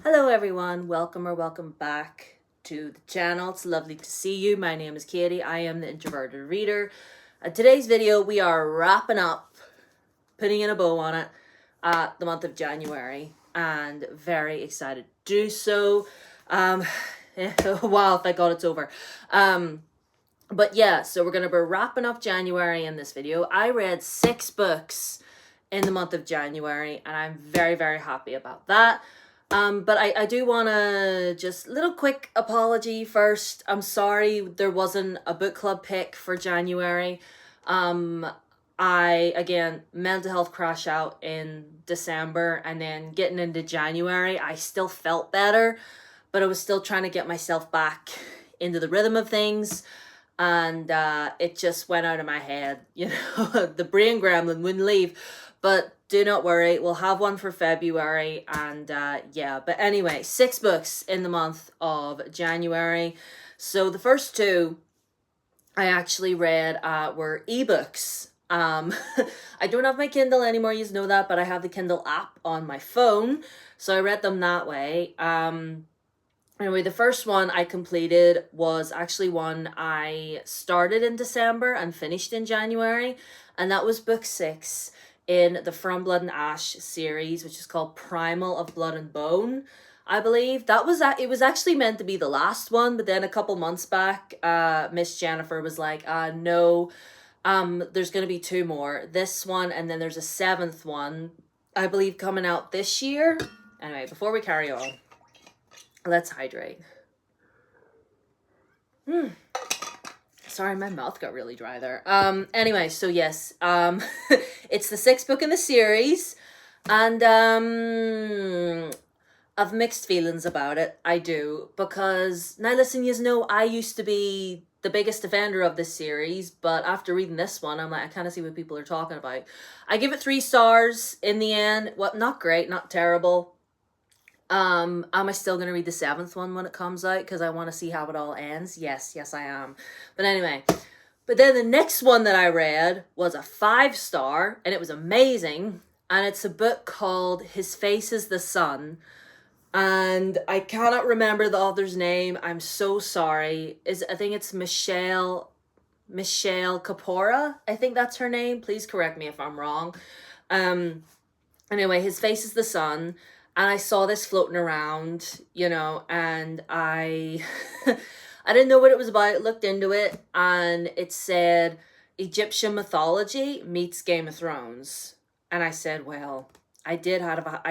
Hello everyone, welcome or welcome back to the channel. It's lovely to see you. My name is Katie. I am the Introverted Reader. Today's video we are wrapping up, putting in a bow on it, the month of January, and very excited to do so. Wow, thank God it's over. But yeah, so we're going to be wrapping up January in this video. I read 6 books in the month of January, and I'm very, very happy about that. But I do want to just little quick apology first. I'm sorry there wasn't a book club pick for January. Again, mental health crash out in December, and then getting into January, I still felt better, but I was still trying to get myself back into the rhythm of things. And it just went out of my head, the brain gremlin wouldn't leave. But do not worry, we'll have one for February. And yeah, but anyway, 6 books in the month of January. So the first 2 I actually read were ebooks. I don't have my Kindle anymore, you know that, but I have the Kindle app on my phone, so I read them that way. Anyway, the first one I completed was actually one I started in December and finished in January, and that was book 6 in the From Blood and Ash series, which is called Primal of Blood and Bone, I believe. It was actually meant to be the last one, but then a couple months back, Miss Jennifer was like, no, there's going to be 2 more. This one, and then there's a 7th one, I believe, coming out this year. Anyway, before we carry on, let's hydrate. Sorry, my mouth got really dry there. Anyway, so yes, it's the 6th book in the series, and I've mixed feelings about it. I do, because now listen, you know, I used to be the biggest defender of this series, but after reading this one, I'm like, I kind of see what people are talking about. I give it 3 stars in the end. What? Not great, not terrible. Am I still gonna read the 7th one when it comes out because I want to see how it all ends? Yes, I am. But anyway, but then the next one that I read was a 5-star, and it was amazing, and it's a book called His Face is the Sun, and I cannot remember the author's name. I'm so sorry. I think it's Michelle Kapora. I think that's her name. Please correct me if I'm wrong. Anyway, His Face is the Sun. And I saw this floating around, and I I didn't know what it was about. Looked into it, and it said Egyptian mythology meets Game of Thrones. And I said, well, I did have a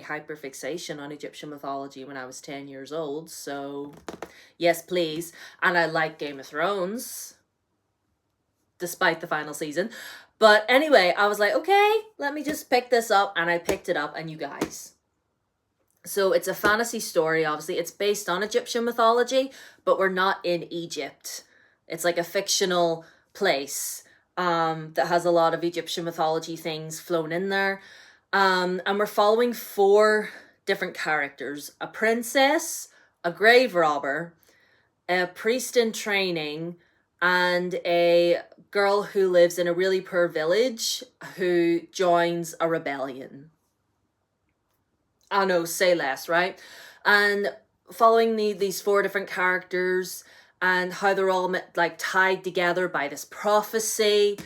hyperfixation on Egyptian mythology when I was 10 years old. So yes, please. And I like Game of Thrones, despite the final season. But anyway, I was like, okay, let me just pick this up. And I picked it up, and you guys. So it's a fantasy story, obviously. It's based on Egyptian mythology, but we're not in Egypt. It's like a fictional place that has a lot of Egyptian mythology things flown in there. And we're following 4 different characters. A princess, a grave robber, a priest in training, and a girl who lives in a really poor village who joins a rebellion. I know, say less, right? And following these 4 different characters and how they're all like tied together by this prophecy.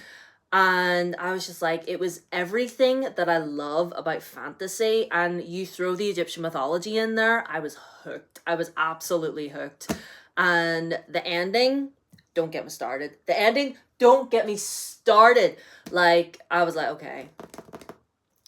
And I was just like, it was everything that I love about fantasy. And you throw the Egyptian mythology in there, I was hooked. I was absolutely hooked. And the ending, don't get me started. The ending, don't get me started. Like, I was like, okay,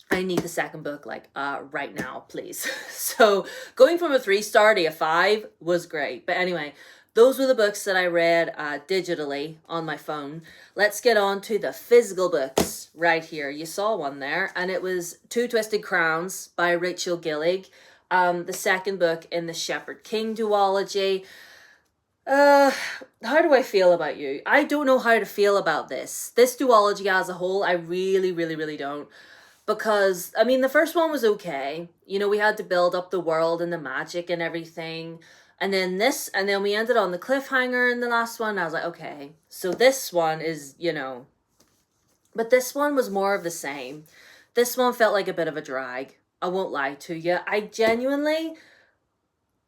I need the 2nd book, like, right now, please. So going from a 3-star to a 5 was great. But anyway, those were the books that I read digitally on my phone. Let's get on to the physical books right here. You saw one there, and it was Two Twisted Crowns by Rachel Gillig. The 2nd book in the Shepherd King duology. How do I feel about you? I don't know how to feel about this duology as a whole. I really, really, really don't, because I mean, the first one was okay. We had to build up the world and the magic and everything, and then we ended on the cliffhanger in the last one. I was like, okay, so this one is, but this one was more of the same. This one felt like a bit of a drag. I won't lie to you. I genuinely,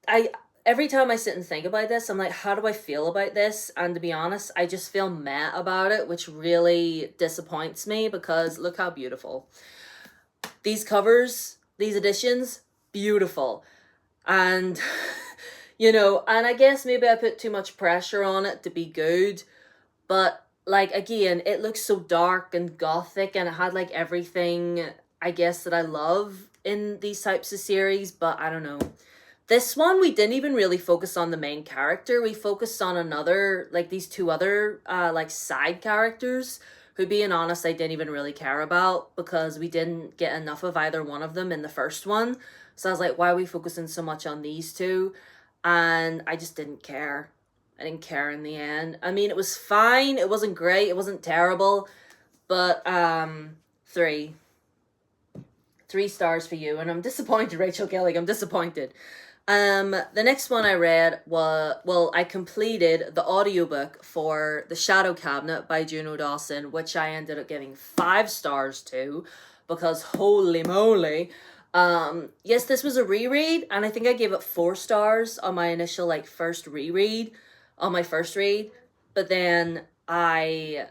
I every time I sit and think about this, I'm like, how do I feel about this? And to be honest, I just feel meh about it, which really disappoints me because look how beautiful. These covers, these editions, beautiful. And and I guess maybe I put too much pressure on it to be good, but like again, it looks so dark and gothic and it had like everything I guess that I love in these types of series, but I don't know. This one we didn't even really focus on the main character. We focused on another like these two other like side characters who being honest I didn't even really care about because we didn't get enough of either one of them in the first one. So I was like, why are we focusing so much on these two? And I just didn't care. I didn't care in the end. I mean, it was fine. It wasn't great. It wasn't terrible. But 3. 3 stars for you. And I'm disappointed, Rachel Kelly. I'm disappointed. The next one I read was, well, I completed the audiobook for The Shadow Cabinet by Juno Dawson, which I ended up giving 5 stars to because holy moly. Yes, this was a reread, and I think I gave it 4 stars on my initial, like, first reread, on my first read, but then I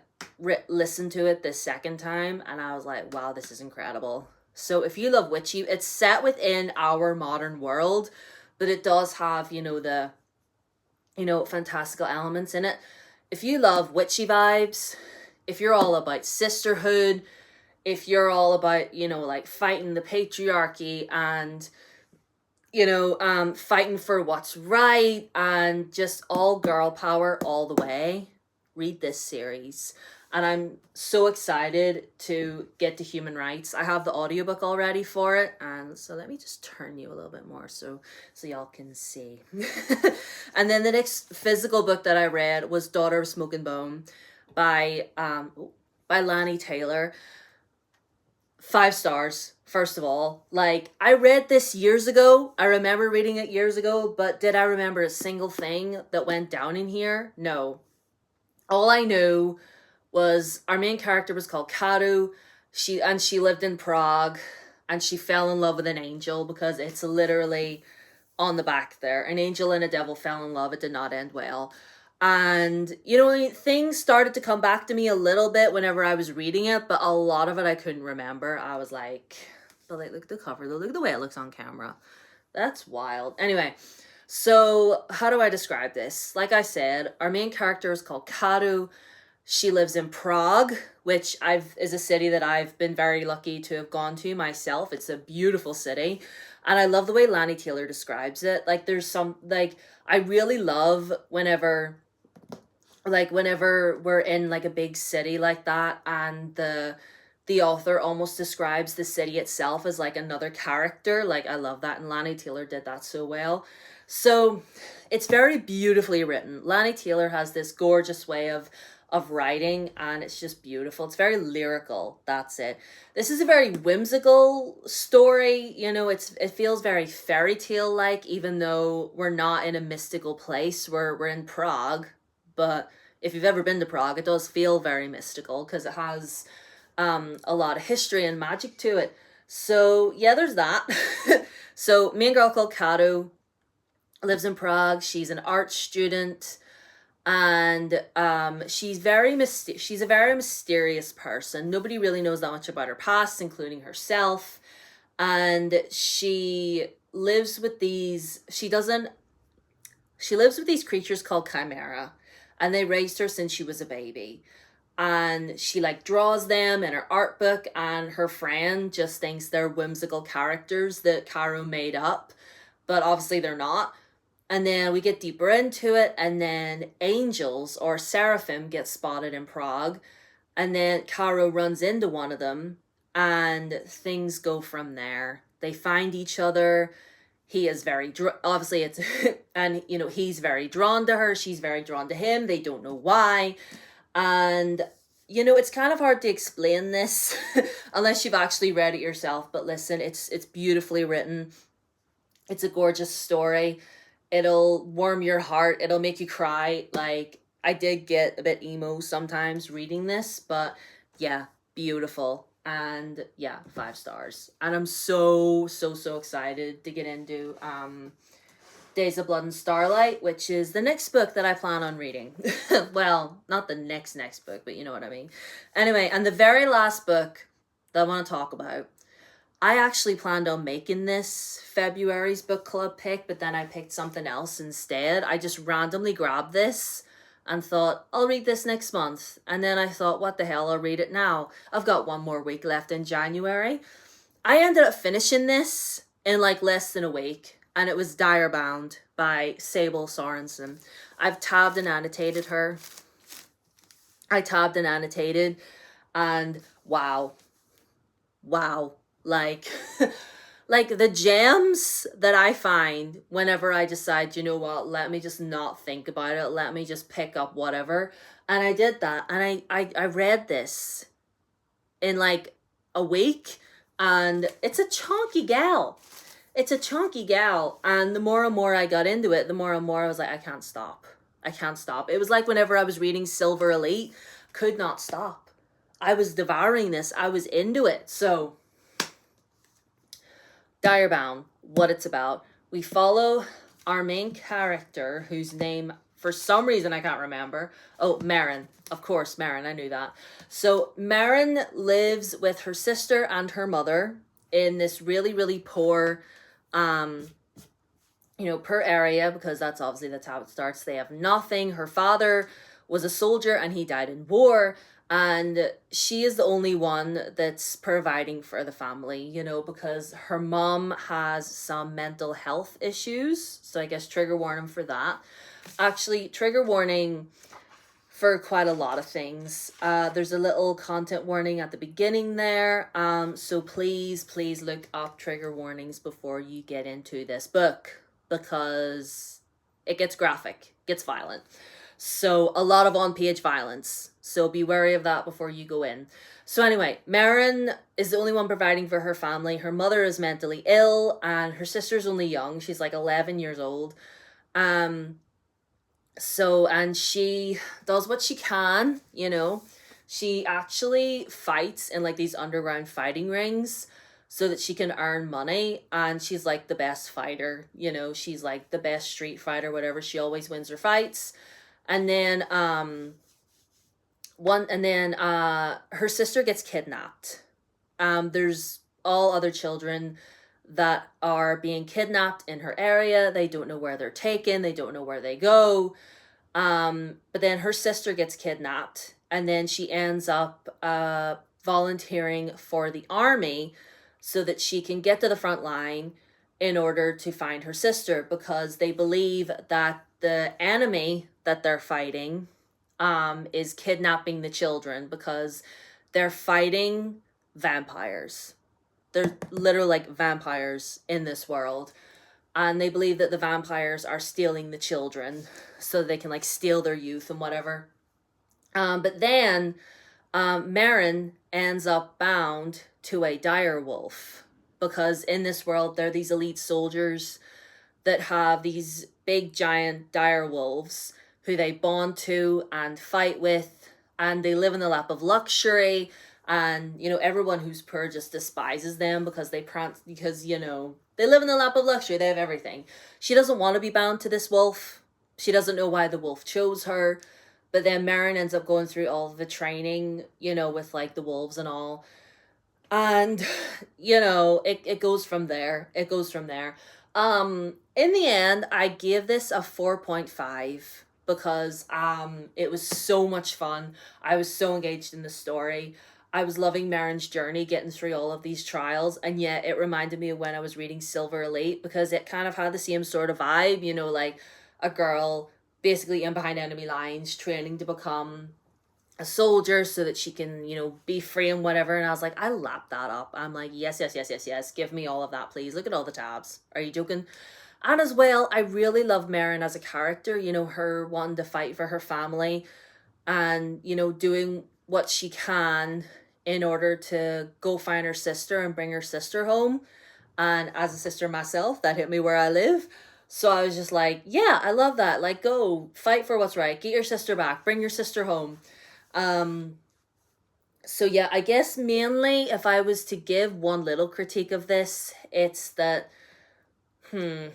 listened to it the second time, and I was like, wow, this is incredible. So if you love witchy, it's set within our modern world, but it does have, the, fantastical elements in it. If you love witchy vibes, if you're all about sisterhood, if you're all about, like fighting the patriarchy and, fighting for what's right and just all girl power all the way, read this series. And I'm so excited to get to human rights. I have the audiobook already for it. And so let me just turn you a little bit more so y'all can see. And then the next physical book that I read was Daughter of Smoke and Bone by Lani Taylor. 5 stars, first of all. Like, I read this years ago. I remember reading it years ago, but did I remember a single thing that went down in here? No. All I knew was our main character was called Karu. She lived in Prague, and she fell in love with an angel because it's literally on the back there. An angel and a devil fell in love. It did not end well. And, things started to come back to me a little bit whenever I was reading it, but a lot of it I couldn't remember. I was like, but like, look at the cover, look at the way it looks on camera. That's wild. Anyway, so how do I describe this? Like I said, our main character is called Karu. She lives in Prague, which is a city that I've been very lucky to have gone to myself. It's a beautiful city. And I love the way Lani Taylor describes it. Like, there's some, like, I really love whenever we're in, like, a big city like that and the author almost describes the city itself as, like, another character. Like, I love that. And Lani Taylor did that so well. So, it's very beautifully written. Lani Taylor has this gorgeous way of writing, and it's just beautiful. It's very lyrical. That's it. This is a very whimsical story. It feels very fairy tale like, even though we're not in a mystical place. We're in Prague, but if you've ever been to Prague, it does feel very mystical because it has a lot of history and magic to it. So yeah, there's that. So main girl called Karu lives in Prague. She's an art student. And she's a very mysterious person. Nobody really knows that much about her past, including herself. And she lives with these creatures called chimera, and they raised her since she was a baby. And she like draws them in her art book, and her friend just thinks they're whimsical characters that Caro made up, but obviously they're not. And then we get deeper into it, and then angels or seraphim get spotted in Prague, and then Caro runs into one of them, and things go from there. They find each other. He is very obviously it's and he's very drawn to her. She's very drawn to him. They don't know why, and it's kind of hard to explain this unless you've actually read it yourself. But listen, it's beautifully written. It's a gorgeous story. It'll warm your heart. It'll make you cry. Like, I did get a bit emo sometimes reading this, but yeah, beautiful. And yeah, 5 stars. And I'm so excited to get into Days of Blood and Starlight, which is the next book that I plan on reading. Well, not the next book, but you know what I mean. Anyway, and the very last book that I want to talk about, I actually planned on making this February's book club pick, but then I picked something else instead. I just randomly grabbed this and thought, I'll read this next month. And then I thought, what the hell, I'll read it now. I've got one more week left in January. I ended up finishing this in like less than a week, and it was Direbound by Sable Sorensen. I've tabbed and annotated her. And wow. Like, like the gems that I find whenever I decide, you know what, let me just not think about it, let me just pick up whatever. And I did that, and I read this in like a week, and it's a chunky gal. And the more and more I got into it, the more and more I was like, I can't stop. It was like whenever I was reading Silver Elite, could not stop. I was devouring this. I was into it. So, Direbound, what it's about. We follow our main character, whose name, for some reason, I can't remember. Oh, Marin. Of course, Marin. I knew that. So, Marin lives with her sister and her mother in this really poor, per area, because that's how it starts. They have nothing. Her father was a soldier and he died in war. And she is the only one that's providing for the family, because her mom has some mental health issues. So I guess trigger warning for that. Actually, trigger warning for quite a lot of things. There's a little content warning at the beginning there. So please look up trigger warnings before you get into this book, because it gets graphic, gets violent. So a lot of on-page violence. So be wary of that before you go in. So anyway, Marin is the only one providing for her family. Her mother is mentally ill, and her sister's only young. She's like 11 years old. And she does what she can, She actually fights in like these underground fighting rings so that she can earn money, and she's like the best fighter, She's like the best street fighter, whatever. She always wins her fights. And then her sister gets kidnapped. There's all other children that are being kidnapped in her area. They don't know where they're taken. They don't know where they go. But then her sister gets kidnapped, and then she ends up volunteering for the army so that she can get to the front line in order to find her sister, because they believe that the enemy that they're fighting is kidnapping the children, because they're fighting vampires. They're literally like vampires in this world. And they believe that the vampires are stealing the children so they can like steal their youth and whatever. But then Marin ends up bound to a dire wolf, because in this world there are these elite soldiers that have these big giant dire wolves who they bond to and fight with, and they live in the lap of luxury, and everyone who's poor just despises them because they live in the lap of luxury. They have everything. She doesn't want to be bound to this wolf. She doesn't know why the wolf chose her, but then Marin ends up going through all the training, with like the wolves and all, and it goes from there. In the end, I gave this a 4.5 because it was so much fun. I was so engaged in the story. I was loving Marin's journey, getting through all of these trials, and yet it reminded me of when I was reading Silver Elite, because it kind of had the same sort of vibe, like a girl basically in behind enemy lines training to become a soldier so that she can, be free and whatever. And I was like, I lapped that up. I'm like, yes. Give me all of that, please. Look at all the tabs. Are you joking? And as well, I really love Marin as a character, her wanting to fight for her family and, doing what she can in order to go find her sister and bring her sister home. And as a sister myself, that hit me where I live. So I was just like, yeah, I love that. Like, go fight for what's right. Get your sister back. Bring your sister home. So yeah, I guess mainly if I was to give one little critique of this, it's that, hmm,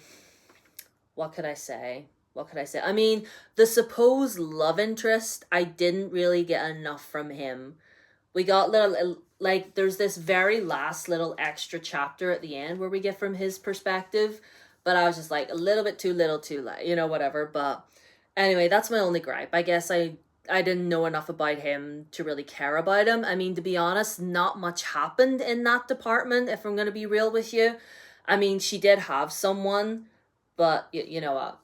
what could I say? What could I say? I mean, the supposed love interest, I didn't really get enough from him. We got little, like, there's this very last little extra chapter at the end where we get from his perspective, but I was just like a little bit too little too late, whatever. But anyway, that's my only gripe. I guess I didn't know enough about him to really care about him. I mean, to be honest, not much happened in that department, if I'm going to be real with you. I mean, she did have someone, but you know what?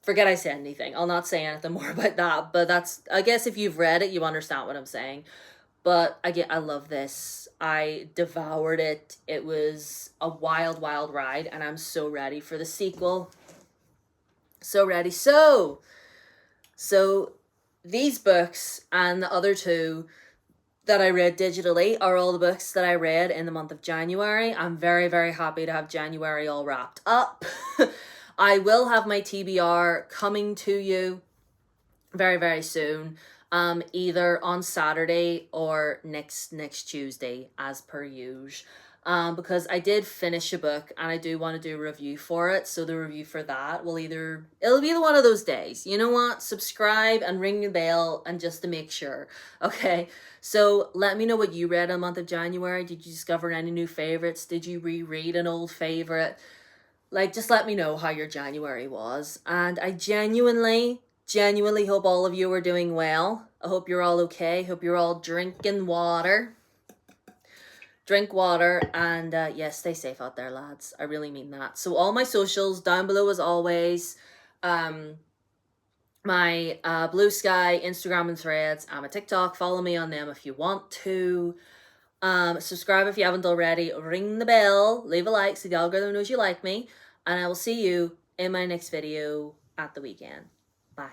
Forget I said anything. I'll not say anything more about that. But that's, I guess if you've read it, you understand what I'm saying. But again, I love this. I devoured it. It was a wild, wild ride, and I'm so ready for the sequel. So ready. So these books and the other two that I read digitally are all the books that I read in the month of January. I'm very, very happy to have January all wrapped up. I will have my TBR coming to you very, very soon. Either on Saturday or next Tuesday, as per usual. Because I did finish a book and I do want to do a review for it. So the review for that it'll be one of those days. You know what? Subscribe and ring the bell and just to make sure. Okay. So let me know what you read in the month of January. Did you discover any new favorites? Did you reread an old favorite? Like, just let me know how your January was. And I genuinely hope all of you are doing well. I hope you're all okay. Hope you're all drinking water. Drink water, and yes, stay safe out there, lads. I really mean that. So all my socials down below as always. My Blue Sky, Instagram and Threads, and my TikTok. Follow me on them if you want to. Subscribe if you haven't already. Ring the bell. Leave a like so the algorithm knows you like me. And I will see you in my next video at the weekend. Bye.